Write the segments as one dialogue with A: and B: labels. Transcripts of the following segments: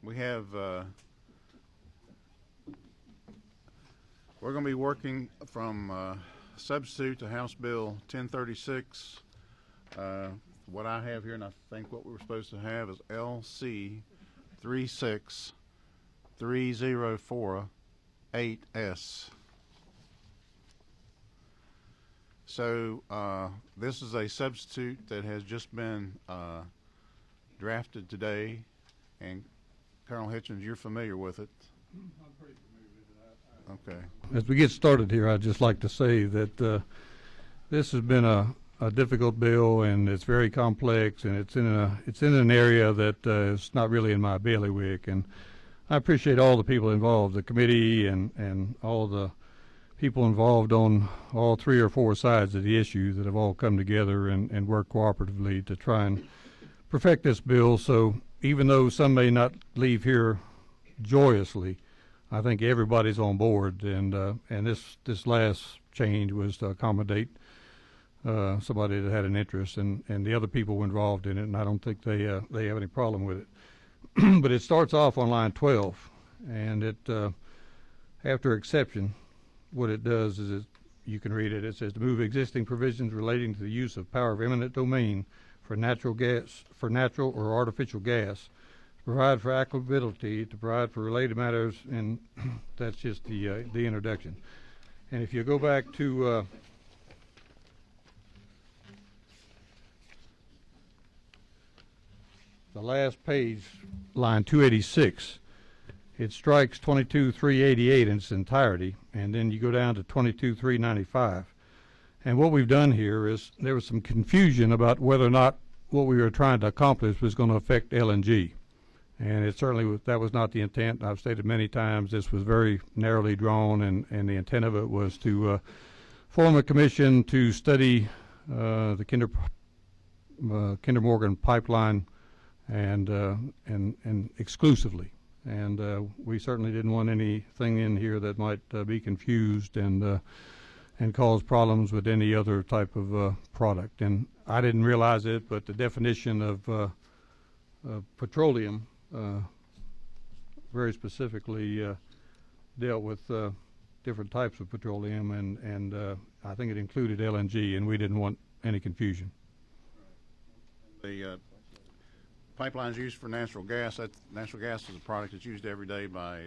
A: we have we're going to be working from substitute to House Bill 1036. What I have here, and I think what we were supposed to have, is LC 36304-8S. So this is a substitute that has just been drafted today, and Colonel Hitchens, you're familiar with it.
B: I'm pretty familiar with it.
A: Okay.
B: As we get started here, I'd just like to say that this has been a difficult bill, and it's very complex, and it's in an area that is not really in my bailiwick. And I appreciate all the people involved, the committee, and all the people involved on all 3 or 4 sides of the issue that have all come together and worked cooperatively to try and perfect this bill. So even though some may not leave here joyously, I think everybody's on board, and this last change was to accommodate somebody that had an interest, and the other people were involved in it, and I don't think they have any problem with it. But it starts off on line 12, and it after exception, what it does is you can read it. It says to move existing provisions relating to the use of power of eminent domain for natural or artificial gas, to provide for applicability, to provide for related matters, and that's just the introduction. And if you go back to the last page, line 286, it strikes 22.388 in its entirety, and then you go down to 22.395. And what we've done here is there was some confusion about whether or not what we were trying to accomplish was going to affect LNG. And it certainly that was not the intent. I've stated many times this was very narrowly drawn, and the intent of it was to form a commission to study the Kinder Morgan pipeline and exclusively. And we certainly didn't want anything in here that might be confused and cause problems with any other type of product. And I didn't realize it, but the definition of petroleum very specifically dealt with different types of petroleum, and I think it included LNG, and we didn't want any confusion.
A: The pipelines used for natural gas. Natural gas is a product that's used every day by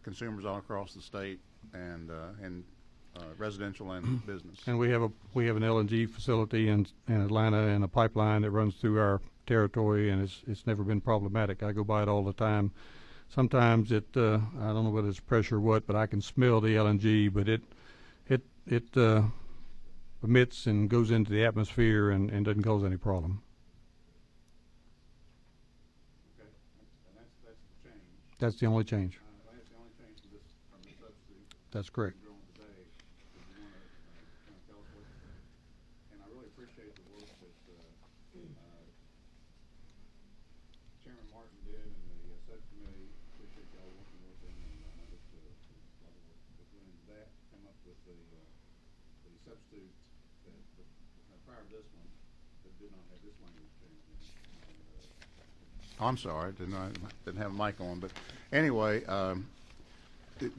A: consumers all across the state, and residential and business.
B: And we have an LNG facility in Atlanta, and a pipeline that runs through our territory, and it's never been problematic. I go by it all the time. Sometimes it I don't know whether it's pressure or what, but I can smell the LNG, but it emits and goes into the atmosphere and doesn't cause any problem. That's the only change.
A: That's the only change from this substitute.
B: That's correct.
A: Today. You want to tell us what? And I really appreciate the work that Chairman Martin did and the subcommittee. Appreciate y'all working with him, and just went into that, come up with the substitute that prior to this one that did not have this language change in it. I'm sorry, didn't have a mic on, but anyway,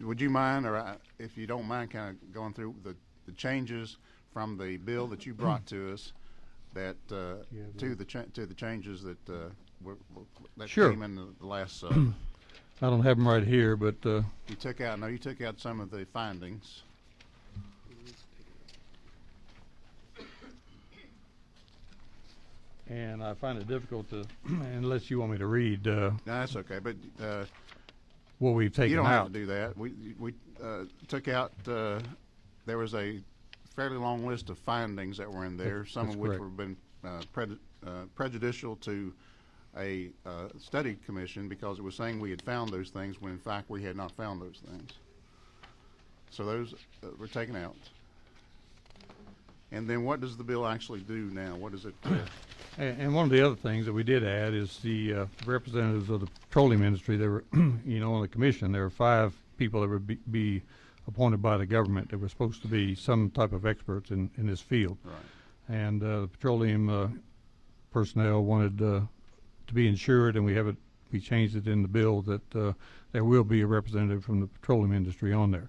A: would you mind, or if you don't mind, kind of going through the changes from the bill that you brought to us, that to the changes that
B: sure.
A: came in the last.
B: I don't have them right here, but
A: you took out some of the findings.
B: And I find it difficult to, unless you want me to read.
A: No, that's okay. But
B: what we've taken out.
A: You don't have to do that. We took out. There was a fairly long list of findings that were in there. Some of which have been prejudicial to a study commission because it was saying we had found those things when in fact we had not found those things. So those were taken out. And then what does the bill actually do now? What does it do?
B: And one of the other things that we did add is the representatives of the petroleum industry. There were, on the commission, there were 5 people that would be appointed by the government that were supposed to be some type of experts in this field.
A: Right.
B: And the petroleum personnel wanted to be insured, and we have it we changed it in the bill that there will be a representative from the petroleum industry on there.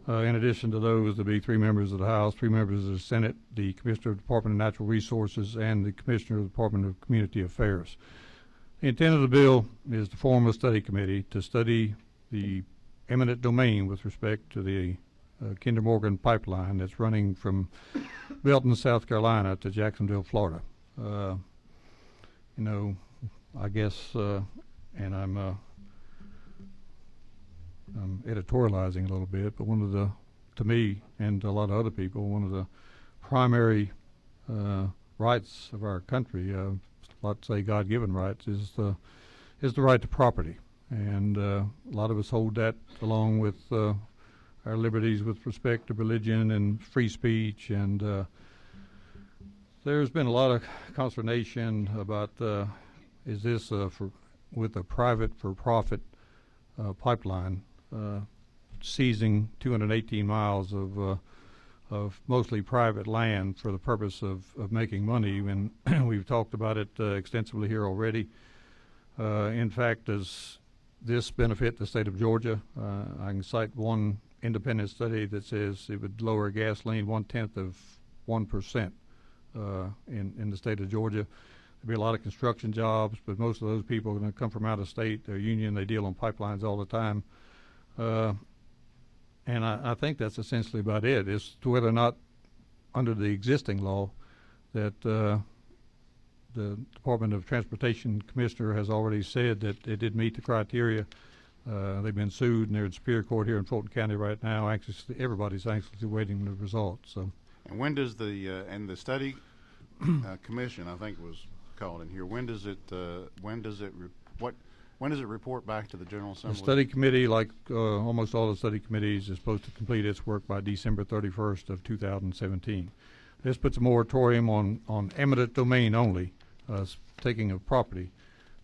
B: In addition to those, there'll be 3 members of the House, 3 members of the Senate, the Commissioner of the Department of Natural Resources, and the Commissioner of the Department of Community Affairs. The intent of the bill is to form a study committee to study the eminent domain with respect to the Kinder Morgan pipeline that's running from Belton, South Carolina to Jacksonville, Florida. You know, I guess, and I'm editorializing a little bit, but one of the, to me and to a lot of other people, one of the primary rights of our country, let's say God-given rights, is the right to property, and a lot of us hold that along with our liberties with respect to religion and free speech, and there's been a lot of consternation about is this with a private for-profit pipeline seizing 218 miles of mostly private land for the purpose of making money, and we've talked about it extensively here already. In fact, does this benefit the state of Georgia? I can cite one independent study that says it would lower gasoline 0.1% in the state of Georgia. There'd be a lot of construction jobs, but most of those people are going to come from out of state. They're union. They deal on pipelines all the time. And I think that's essentially about it, as to whether or not, under the existing law, that the Department of Transportation Commissioner has already said that it did meet the criteria. They've been sued, and they're in Superior Court here in Fulton County right now. Everybody's anxiously waiting the results. So. And
A: when does the study commission, I think, was called in here? When does it report back to the General Assembly?
B: The study committee, like almost all the study committees, is supposed to complete its work by December 31st of 2017. This puts a moratorium on eminent domain only, taking of property,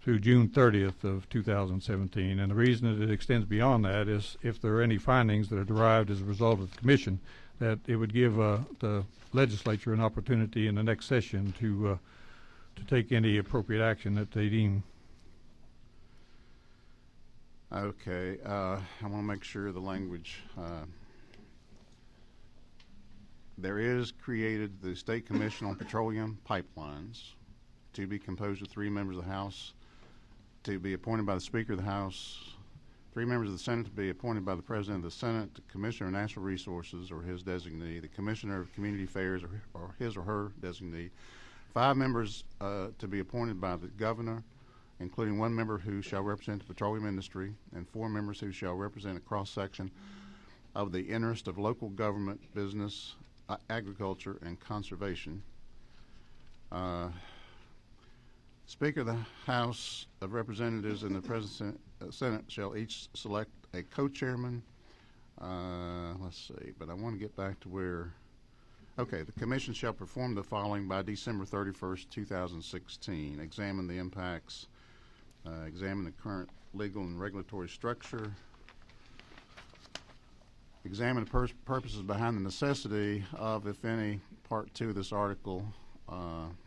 B: through June 30th of 2017. And the reason that it extends beyond that is if there are any findings that are derived as a result of the commission, that it would give the legislature an opportunity in the next session to take any appropriate action that they deem.
A: Okay, I want to make sure the language. There is created the State Commission on Petroleum Pipelines, to be composed of 3 members of the House, to be appointed by the Speaker of the House, 3 members of the Senate to be appointed by the President of the Senate, the Commissioner of Natural Resources or his designee, the Commissioner of Community Affairs or his or her designee, 5 members to be appointed by the Governor, including 1 member who shall represent the petroleum industry, and 4 members who shall represent a cross-section of the interest of local government, business, agriculture, and conservation. Speaker of the House of Representatives and the President Senate shall each select a co-chairman. Let's see, but I want to get back to where. Okay, the Commission shall perform the following by December 31st, 2016. Examine the impacts, examine the current legal and regulatory structure, examine the purposes behind the necessity of, if any, Part 2 of this article,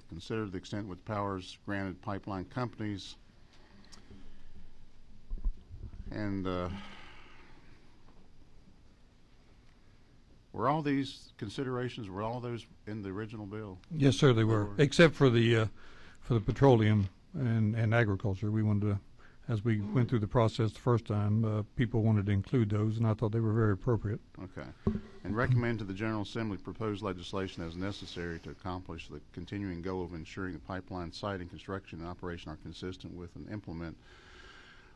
A: consider the extent with powers granted pipeline companies, and were all these considerations, were all those in the original bill?
B: Yes, sir, they were, except for the petroleum and agriculture. We wanted to, as we went through the process the first time, people wanted to include those, and I thought they were very appropriate.
A: Okay. And recommend to the General Assembly proposed legislation as necessary to accomplish the continuing goal of ensuring the pipeline siting, construction, and operation are consistent with and implement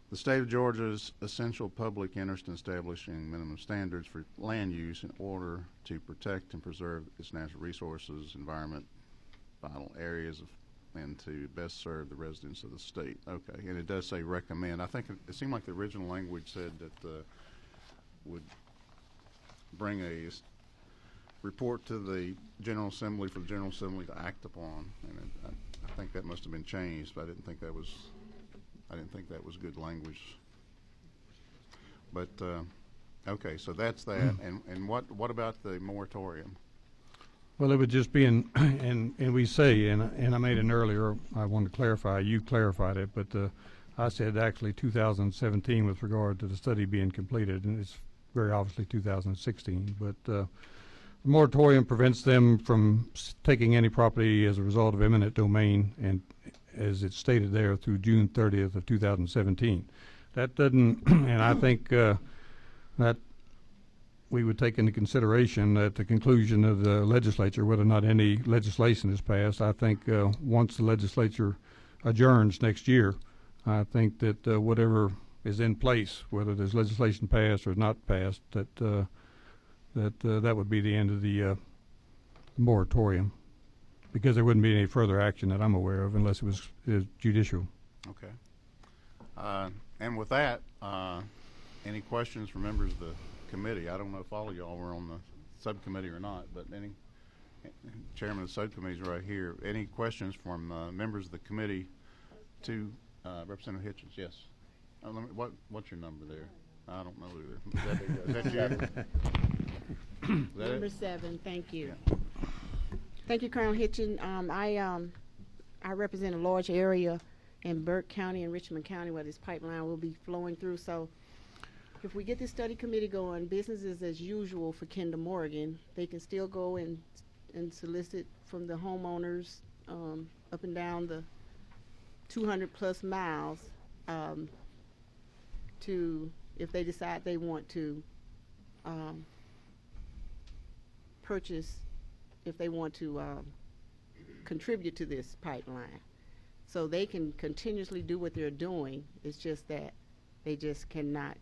A: the state of Georgia's essential public interest in establishing minimum standards for land use in order to protect and preserve its natural resources, environment, vital areas of, and to best serve the residents of the state. Okay, and it does say recommend. I think it seemed like the original language said that would bring a report to the General Assembly for the General Assembly to act upon, and I think that must have been changed, but I didn't think that was good language. But okay, so that's that. And what about the moratorium?
B: Well, it would just be and we say, and I made an earlier, I wanted to clarify, you clarified it, but I said actually 2017 with regard to the study being completed, and it's very obviously 2016. But the moratorium prevents them from taking any property as a result of eminent domain, and as it's stated there, through June 30th of 2017. That doesn't, and I think that we would take into consideration at the conclusion of the legislature whether or not any legislation is passed. I think once the legislature adjourns next year, I think that whatever is in place, whether there's legislation passed or not passed, that that would be the end of the moratorium, because there wouldn't be any further action that I'm aware of unless it was judicial.
A: Okay. And with that, any questions from members of the committee? I don't know if all of y'all were on the subcommittee or not, but any chairman of the subcommittee is right here. Any questions from members of the committee to Representative Hitchens? Yes. What's your number there? I don't know either. Is that you?
C: Number 7. Thank you.
A: Yeah.
C: Thank you, Colonel Hitchen. I represent a large area in Burke County and Richmond County where this pipeline will be flowing through. So if we get this study committee going, business is as usual for Kinder Morgan. They can still go and solicit from the homeowners up and down the 200 plus miles to, if they decide they want to purchase, if they want to contribute to this pipeline. So they can continuously do what they're doing. It's just that they just cannot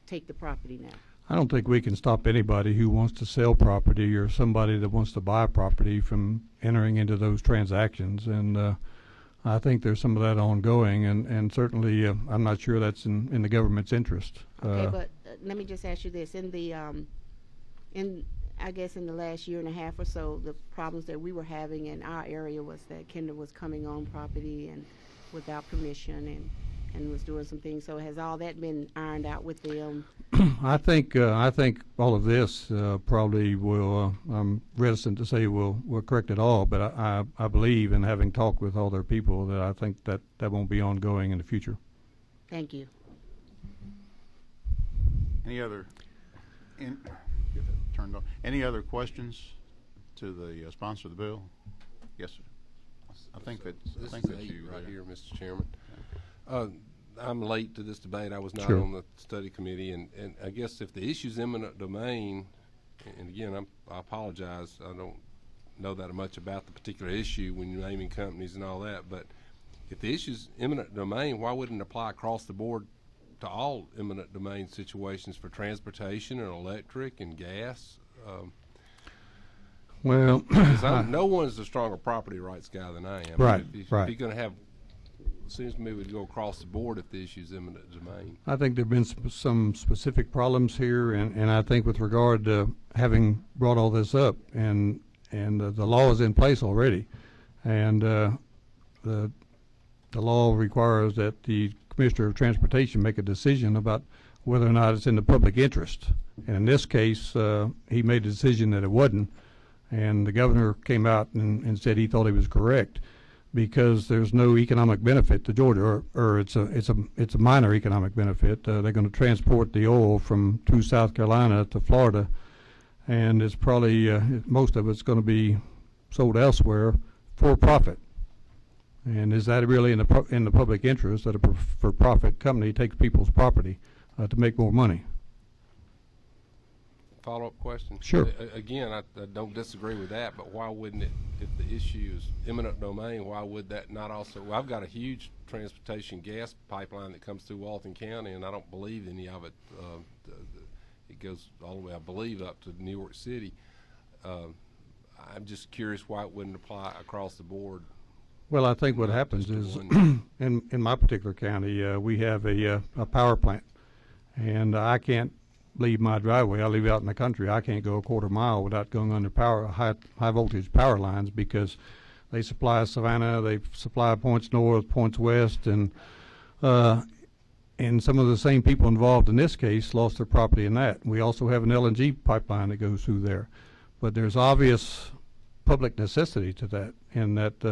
C: take the property now.
B: I don't think we can stop anybody who wants to sell property or somebody that wants to buy property from entering into those transactions. And I think there's some of that ongoing, and certainly I'm not sure that's in the government's interest.
C: Okay, but let me just ask you this. In the I guess in the last year and a half or so, the problems that we were having in our area was that Kinder was coming on property and without permission and was doing some things. So has all that been ironed out with them?
B: I think all of this probably will. I'm reticent to say will correct it all, but I believe, in having talked with all their people, that I think that won't be ongoing in the future.
C: Thank you.
A: Any other? Get that turned on. Any other questions to the sponsor of the bill? Yes, sir. I think that's you
D: right here, Mr. Chairman.
A: Yeah.
D: I'm late to this debate. I was not
B: Sure.
D: on the study committee, and I guess if the issue's eminent domain, and again, I apologize, I don't know that much about the particular issue when you're naming companies and all that, but if the issue's eminent domain, why wouldn't it apply across the board to all eminent domain situations for transportation and electric and gas?
B: Well,
D: no one's a stronger property rights guy than I am.
B: Right,
D: If
B: right.
D: you're going to have, seems to me we'd go across the board if the issue's eminent domain.
B: I think there have been some specific problems here, and I think with regard to having brought all this up, and the law is in place already, and the law requires that the Commissioner of Transportation make a decision about whether or not it's in the public interest. And in this case, he made a decision that it wasn't, and the governor came out and said he thought he was correct, because there's no economic benefit to Georgia, or it's a minor economic benefit. They're going to transport the oil through South Carolina to Florida, and it's probably most of it's going to be sold elsewhere for profit. And is that really in the public interest that a for-profit company takes people's property to make more money?
D: Follow-up question?
B: Sure.
D: Again, I don't disagree with that, but why wouldn't it, if the issue is eminent domain, why would that not also, well, I've got a huge transportation gas pipeline that comes through Walton County, and I don't believe any of it, it goes all the way, I believe, up to New York City. I'm just curious why it wouldn't apply across the board.
B: Well, I think what happens is, in my particular county, we have a power plant, and I can't leave my driveway. I live out in the country. I can't go a quarter mile without going under high voltage power lines, because they supply Savannah, they supply points north, points west, and some of the same people involved in this case lost their property in that. We also have an LNG pipeline that goes through there, but there's obvious public necessity to that, in that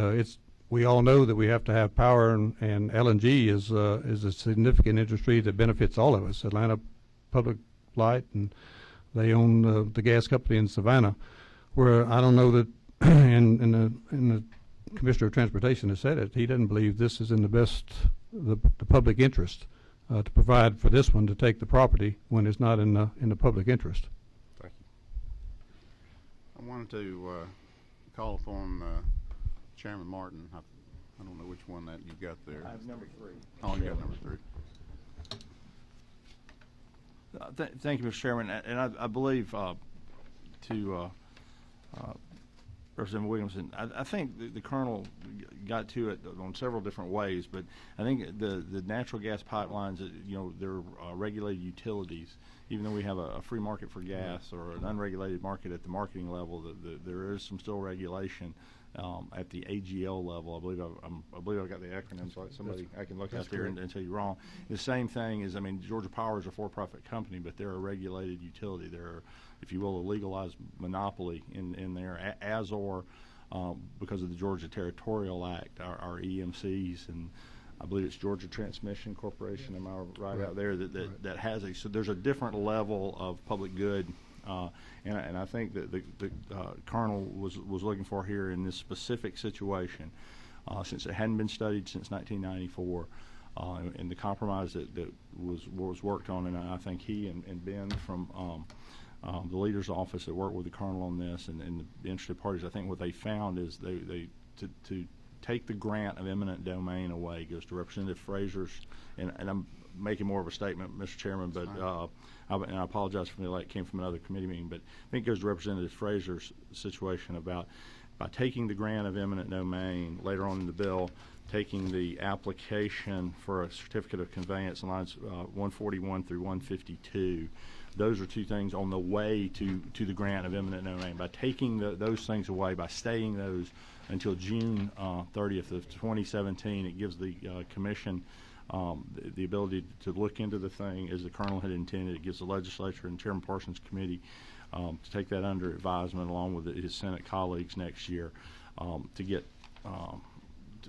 B: we all know that we have to have power, and LNG is a significant industry that benefits all of us. Atlanta Public Light, and they own the gas company in Savannah, where I don't know that, and the Commissioner of Transportation has said it, he doesn't believe this is in the public interest to provide for this one to take the property when it's not in the public interest.
D: Thank you.
A: I wanted to call upon Chairman Martin. I don't know which one that you got there.
E: I have number 3.
A: Oh, you got number 3.
E: Thank you, Mr. Chairman. And I believe to Representative Williamson, I think the Colonel got to it on several different ways, but I think the natural gas pipelines, they're regulated utilities. Even though we have a free market for gas or an unregulated market at the marketing level, there is some still regulation at the AGL level. I believe I've got the acronym, so somebody I can look out there and tell you wrong. The same thing is, Georgia Power is a for-profit company, but they're a regulated utility. They're, if you will, a legalized monopoly in there, because of the Georgia Territorial Act, our EMCs, and I believe it's Georgia Transmission Corporation. Am I right out there that has so there's a different level of public good. And I think that the Colonel was looking for here in this specific situation, since it hadn't been studied since 1994, and the compromise that was worked on, and I think he and Ben from the leader's office that worked with the Colonel on this, and the interested parties, I think what they found is to take the grant of eminent domain away goes to Representative Frazier's, and I'm making more of a statement, Mr. Chairman, but and I apologize for me, it came from another committee meeting, but I think it goes to Representative Frazier's situation about by taking the grant of eminent domain later on in the bill, taking the application for a certificate of conveyance in lines 141 through 152. Those are two things on the way to the grant of eminent domain. By taking those things away, by staying those until June 30th of 2017, it gives the Commission the ability to look into the thing as the Colonel had intended. It gives the legislature and Chairman Parsons' committee to take that under advisement along with his Senate colleagues next year to get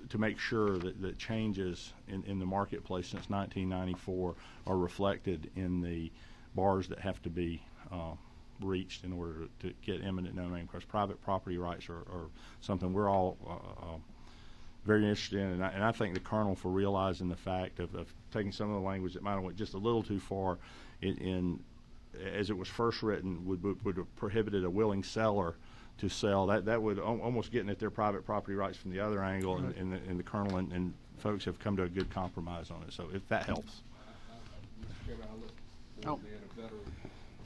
E: to make sure that changes in the marketplace since 1994 are reflected in the bars that have to be reached in order to get eminent domain, because private property rights are something we're all very interested in, and I thank the Colonel for realizing the fact of taking some of the language that might have went just a little too far as it was first written would have prohibited a willing seller to sell. That would almost getting at their private property rights from the other angle, right. and the Colonel and folks have come to a good compromise on it. So if that helps.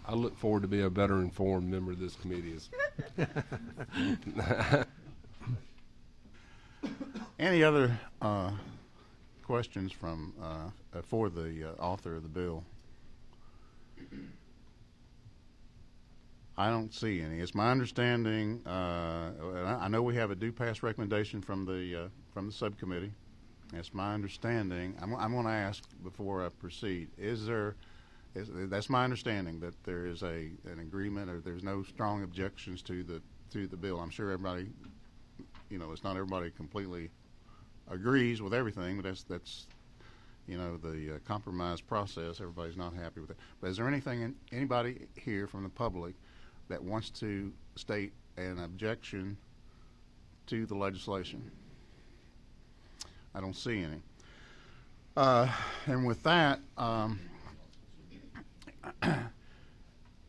D: I look forward to being a better informed member of this committee.
A: Any other questions from for the author of the bill? I don't see any. It's my understanding. I know we have a due pass recommendation from the subcommittee. It's my understanding. I'm going to ask before I proceed. That's my understanding that there is an agreement, or there's no strong objections to the bill. I'm sure everybody, it's not everybody completely agrees with everything, but that's the compromise process. Everybody's not happy with it. But is there anybody here from the public that wants to state an objection to the legislation? I don't see any. And with that,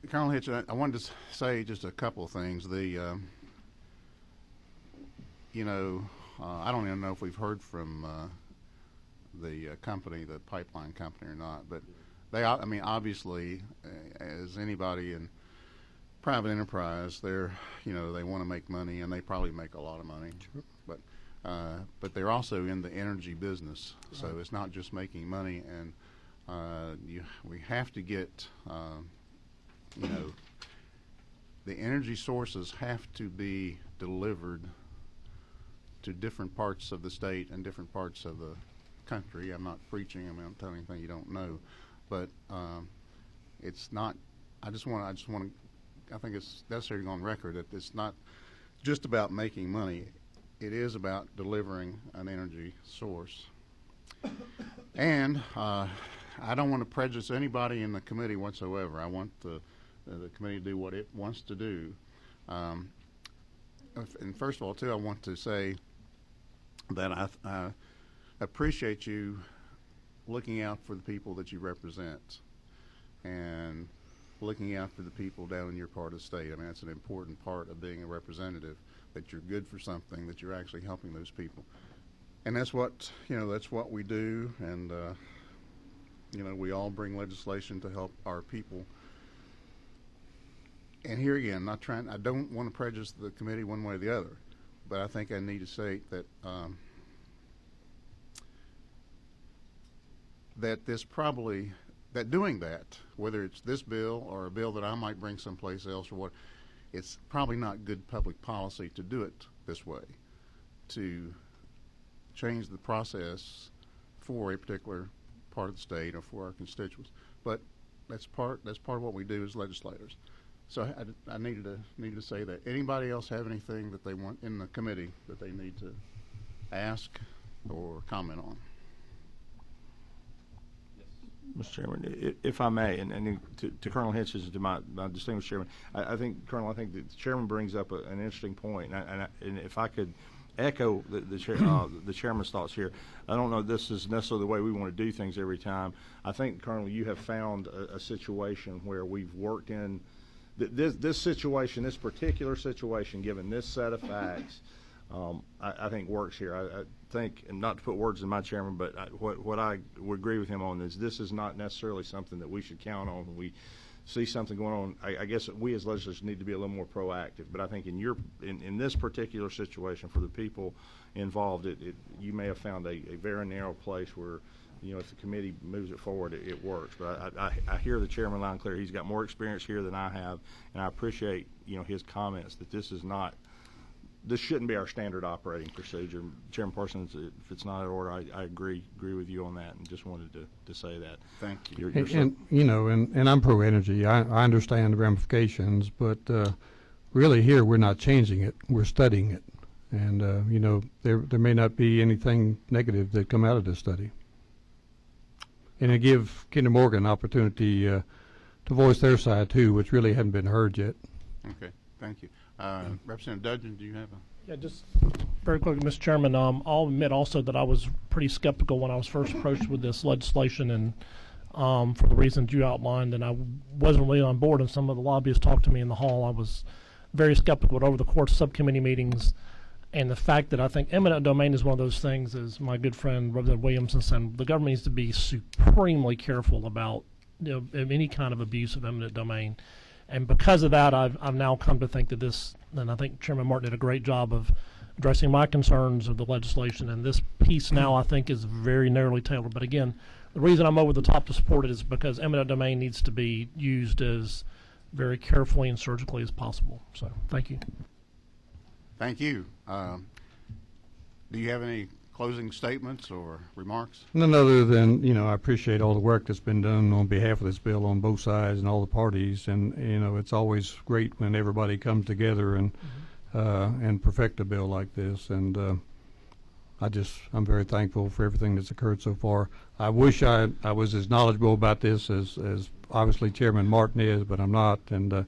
A: Colonel Hitch, I wanted to say just a couple of things. I don't even know if we've heard from the company, the pipeline company, or not. But obviously, as anybody in private enterprise, they want to make money, and they probably make a lot of money. Sure. But they're also in the energy business, right. So it's not just making money, and we have to get, the energy sources have to be delivered to different parts of the state and different parts of the country. I'm not preaching. I'm telling you anything you don't know, but it's not. I think it's necessary to go on record that it's not just about making money. it is about delivering an energy source. And I don't want to prejudice anybody in the committee whatsoever. I want the committee to do what it wants to do. And first of all, too, I want to say that I appreciate you looking out for the people that you represent and looking out for the people down in your part of the state. I mean, that's an important part of being a representative, that you're good for something, that you're actually helping those people. And that's what, that's what we do. And, we all bring legislation to help our people. And here again, I don't want to prejudice the committee one way or the other, but I think I need to say that that doing that, whether it's this bill or a bill that I might bring someplace else or what, it's probably not good public policy to do it this way, to change the process for a particular part of the state or for our constituents. But that's part of what we do as legislators. So I needed to say that. Anybody else have anything that they want in the committee that they need to ask or comment on?
E: Mr. Chairman, if I may, and to Colonel Hitchens and to my distinguished chairman, I think, Colonel, the chairman brings up an interesting point, and if I could echo the chairman's thoughts here. I don't know if this is necessarily the way we want to do things every time. I think, Colonel, you have found a situation where we've worked in this situation, this particular situation, given this set of facts, I think works here. I think, and not to put words in my chairman, but what I would agree with him on is this is not necessarily something that we should count on when we see something going on. I guess we as legislators need to be a little more proactive. But I think in this particular situation for the people involved, you may have found a very narrow place where, if the committee moves it forward, it works. But I hear the chairman loud and clear. He's got more experience here than I have, and I appreciate his comments that this shouldn't be our standard operating procedure. Chairman Parsons, if it's not in order, I agree with you on that, and just wanted to say that.
A: Thank you.
B: And I'm pro energy. I understand the ramifications, but really here we're not changing it. We're studying it, and there may not be anything negative that come out of this study. And it give Kinder Morgan an opportunity to voice their side too, which really hadn't been heard yet.
A: Okay, thank you. Representative Dudgeon, do you have a?
F: Yeah, just very quickly, Mr. Chairman, I'll admit also that I was pretty skeptical when I was first approached with this legislation, and for the reasons you outlined, and I wasn't really on board, and some of the lobbyists talked to me in the hall. I was very skeptical, but over the course of subcommittee meetings and the fact that I think eminent domain is one of those things, as my good friend Representative Williamson said, the government needs to be supremely careful about any kind of abuse of eminent domain. And because of that, I've now come to think that and I think Chairman Martin did a great job of addressing my concerns of the legislation, and this piece now I think is very narrowly tailored. But again, the reason I'm over the top to support it is because eminent domain needs to be used as very carefully and surgically as possible. So thank you.
A: Thank you. Do you have any closing statements or remarks?
B: None other than, I appreciate all the work that's been done on behalf of this bill on both sides and all the parties. And, it's always great when everybody comes together and perfect a bill like this. And I'm very thankful for everything that's occurred so far. I wish I was as knowledgeable about this as obviously Chairman Martin is, but I'm not. And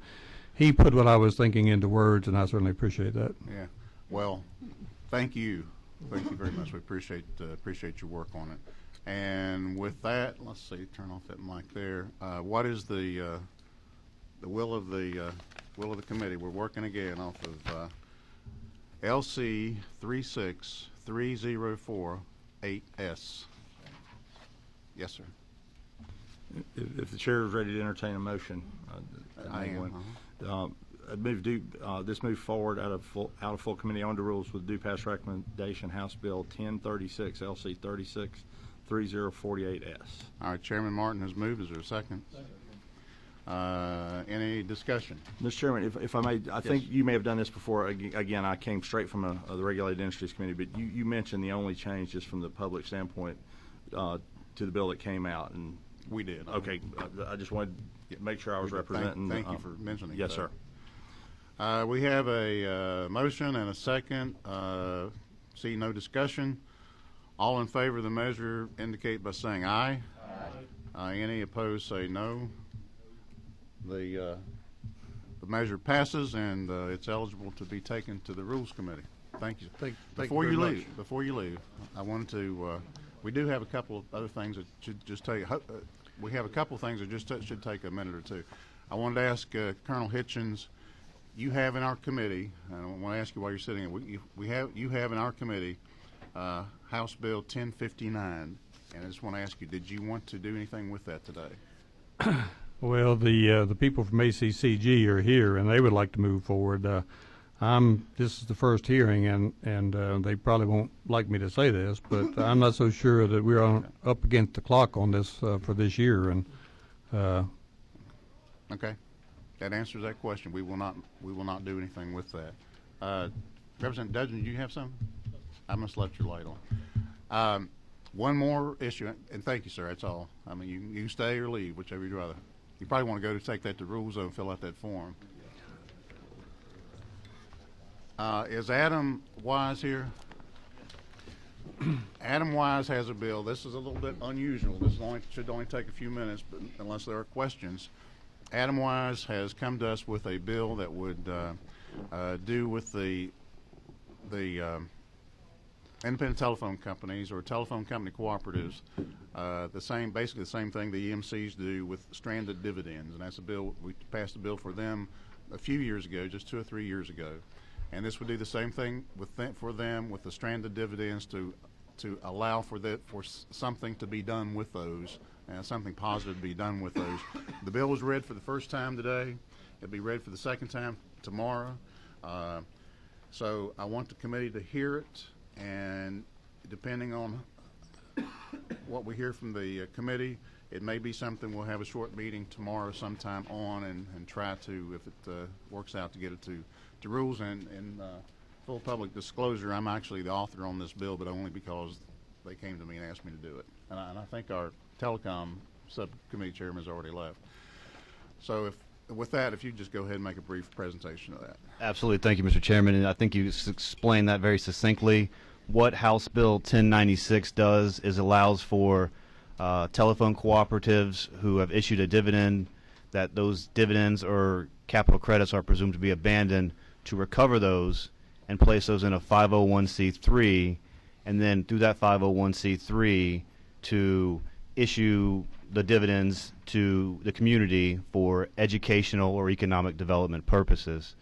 B: he put what I was thinking into words, and I certainly appreciate that.
A: Yeah. Well, thank you. Thank you very much. We appreciate your work on it. And with that, let's see. Turn off that mic there. What is the will of the committee? We're working again off of LC 36304-8S. Yes, sir.
E: If the chair is ready to entertain a motion,
A: I am.
E: This move forward out of full committee under rules with due pass recommendation, House Bill 1036, LC 363048S.
A: All right, Chairman Martin has moved. Is there a second? Any discussion?
E: Mr. Chairman, if I may, I think you may have done this before. Again, I came straight from the Regulated Industries Committee, but you mentioned the only change just from the public standpoint to the bill that came out. And
A: we did.
E: Okay. I just wanted to make sure I was representing.
A: Thank you for mentioning that.
E: Yes, sir.
A: We have a motion and a second See no discussion. All in favor of the measure indicate by saying aye. Aye. Any opposed say no. The measure passes, and it's eligible to be taken to the Rules Committee. Thank you.
B: Thank
A: Before
B: you
A: you
B: very
A: leave, I wanted to. We do have a couple of other things that should just take. We have a couple of things that just should take a minute or two. I wanted to ask Colonel Hitchens. You have in our committee, and I want to ask you while you're sitting here. You have in our committee House Bill 1059, and I just want to ask you: did you want to do anything with that today?
B: Well, the people from ACCG are here, and they would like to move forward. This is the first hearing, and they probably won't like me to say this, but I'm not so sure that we're up against the clock on this for this year. And
A: okay, that answers that question. We will not do anything with that. Representative Dudgeon, do you have something? I must left your light on. One more issue, and thank you, sir. That's all. I mean, you can stay or leave, whichever you'd rather. You probably want to go to take that to Rules Zone and fill out that form. Is Adam Wise here? Adam Wise has a bill. This is a little bit unusual. This should only take a few minutes, but unless there are questions. Adam Wise has come to us with a bill that would do with the independent telephone companies or telephone company cooperatives, basically the same thing the EMCs do with stranded dividends, and that's a bill. We passed a bill for them a few years ago, just 2 or 3 years ago, and this would do the same thing for them with the stranded dividends to allow for something to be done with those, and something positive to be done with those. The bill was read for the first time today. It'll be read for the second time tomorrow. So I want the committee to hear it. And depending on what we hear from the committee, it may be something we'll have a short meeting tomorrow sometime on and try to, if it works out, to get it to Rules. And full public disclosure, I'm actually the author on this bill, but only because they came to me and asked me to do it. And I think our telecom subcommittee chairman has already left. So with that, if you just go ahead and make a brief presentation of that.
G: Absolutely. Thank you, Mr. Chairman. And I think you explained that very succinctly. What House Bill 1096 does is allows for telephone cooperatives who have issued a dividend, that those dividends or capital credits are presumed to be abandoned, to recover those and place those in a 501c3, and then through that 501c3 to issue the dividends to the community for educational or economic development purposes.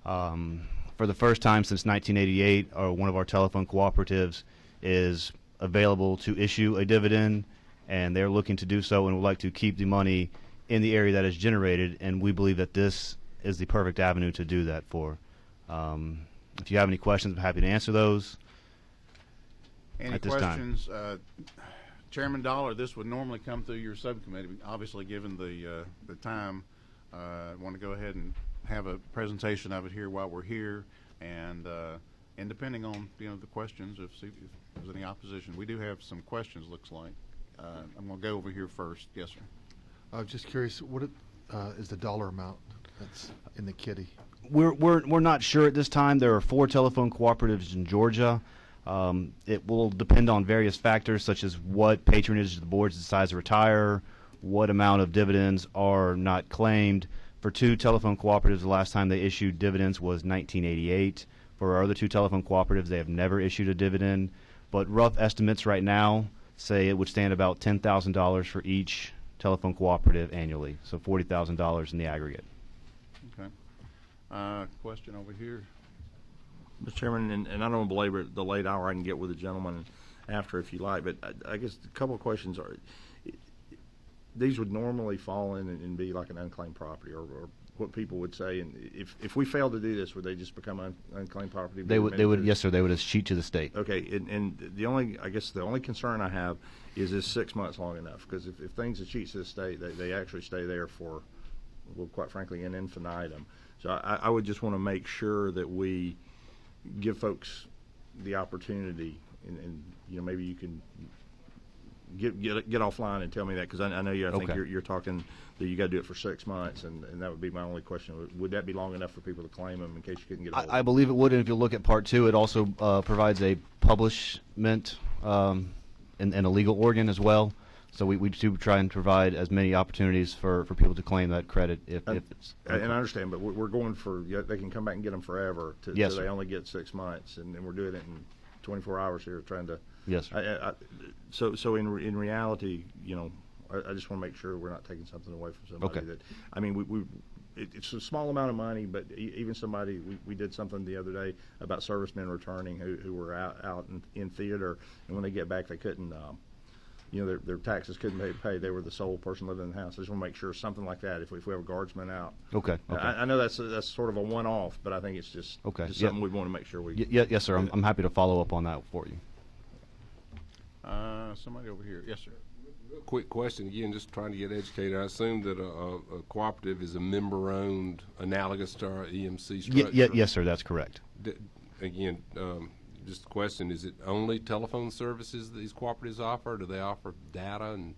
G: For the first time since 1988, one of our telephone cooperatives is available to issue a dividend, and they're looking to do so and would like to keep the money in the area that is generated, and we believe that this is the perfect avenue to do that for. If you have any questions, I'm happy to answer those.
A: Any questions? Chairman Dollar, this would normally come through your subcommittee. Obviously, given the time, I want to go ahead and have a presentation of it here while we're here, and depending on the questions, if there's any opposition, we do have some questions. Looks like I'm going to go over here first. Yes, sir.
H: I'm just curious, what is the dollar amount that's in the kitty?
G: We're not sure at this time. There are 4 telephone cooperatives in Georgia. It will depend on various factors, such as what patronage the boards decide to retire, what amount of dividends are not claimed. For 2 telephone cooperatives, the last time they issued dividends was 1988. For our other 2 telephone cooperatives, they have never issued a dividend. But rough estimates right now say it would stand about $10,000 for each telephone cooperative annually, so $40,000 in the aggregate.
A: Okay. Question over here.
E: Mr. Chairman, and I don't want to belabor the late hour. I can get with the gentleman after if you like, but I guess a couple of questions are, these would normally fall in and be like an unclaimed property, or what people would say, and if we fail to do this, would they just become unclaimed property?
G: They would, yes, sir. They would cheat to the state.
E: Okay, and the only concern I have is 6 months long enough? Because if things are cheats to the state, they actually stay there for, well, quite frankly, an infinitum. So I would just want to make sure that we give folks the opportunity, and maybe you can get offline and tell me that, because I know I think
G: Okay.
E: you're talking that you got to do it for 6 months, and that would be my only question. Would that be long enough for people to claim them in case you couldn't get a hold of
G: I
E: them?
G: believe it would, and if you look at Part 2, it also provides a publishment and a legal organ as well. So we do try and provide as many opportunities for people to claim that credit if it's.
E: And I understand, but we're going for, they can come back and get them forever.
G: Yes,
E: so they
G: sir.
E: only get 6 months, and we're doing it in 24 hours here, trying to.
G: Yes, sir.
E: So in reality, I just want to make sure we're not taking something away from somebody.
G: Okay.
E: That, I mean, it's a small amount of money, but even somebody, we did something the other day about servicemen returning who were out in theater, and when they get back, they couldn't. Their taxes couldn't be paid. They were the sole person living in the house. I just want to make sure something like that. If we have a guardsman out,
G: Okay.
E: I know that's sort of a one-off, but I think it's just something we want to make sure we.
G: Yes, sir. I'm happy to follow up on that for you.
E: Somebody over here. Yes, sir.
D: Quick question again, just trying to get educated. I assume that a cooperative is a member-owned, analogous to our EMC structure.
G: Yes, sir. That's correct.
D: Again, just a question: is it only telephone services that these cooperatives offer? Or do they offer data and?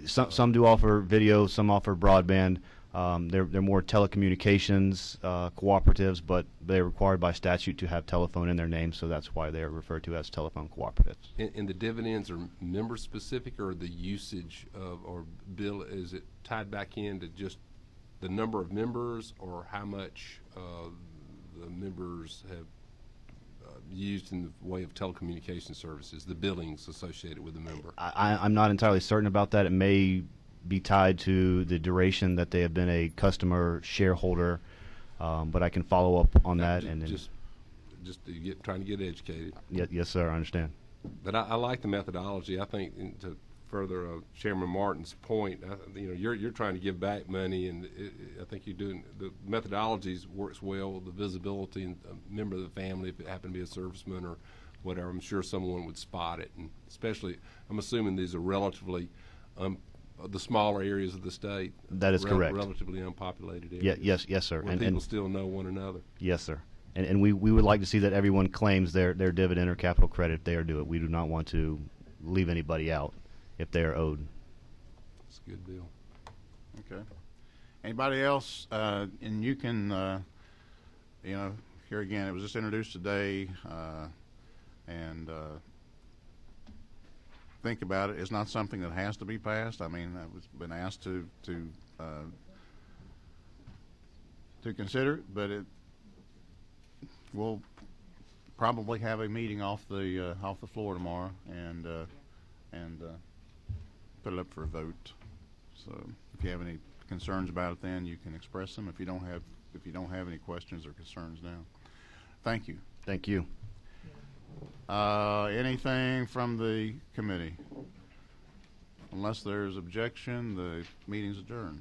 G: Some do offer video, some offer broadband. They're more telecommunications cooperatives, but they're required by statute to have telephone in their name, so that's why they're referred to as telephone cooperatives.
D: And the dividends are member specific, or the usage of or bill, is it tied back into just the number of members, or how much the members have used in the way of telecommunication services, the billings associated with the member?
G: I'm not entirely certain about that. It may be tied to the duration that they have been a customer shareholder, but I can follow up on that.
D: Just to trying to get educated.
G: Yes, sir, I understand.
D: But I like the methodology. I think to further Chairman Martin's point, you're trying to give back money, and I think you're doing the methodologies works well. The visibility and a member of the family, if it happened to be a serviceman or whatever, I'm sure someone would spot it. And especially, I'm assuming these are relatively the smaller areas of the state.
G: That is correct.
D: Relatively unpopulated areas.
G: Yes, sir.
D: Where people still know one another.
G: Yes, sir. And we would like to see that everyone claims their dividend or capital credit if they are due it. We do not want to leave anybody out if they are owed.
D: It's a good deal.
I: Okay. Anybody else? And you can, here again, it was just introduced today, and think about it. It's not something that has to be passed. I mean, I've been asked to consider it, but we'll probably have a meeting off the floor tomorrow and put it up for a vote. So if you have any concerns about it, then you can express them. If you don't have any questions or concerns now, thank you.
G: Thank you.
I: Anything from the committee? Unless there's objection, the meeting's adjourned.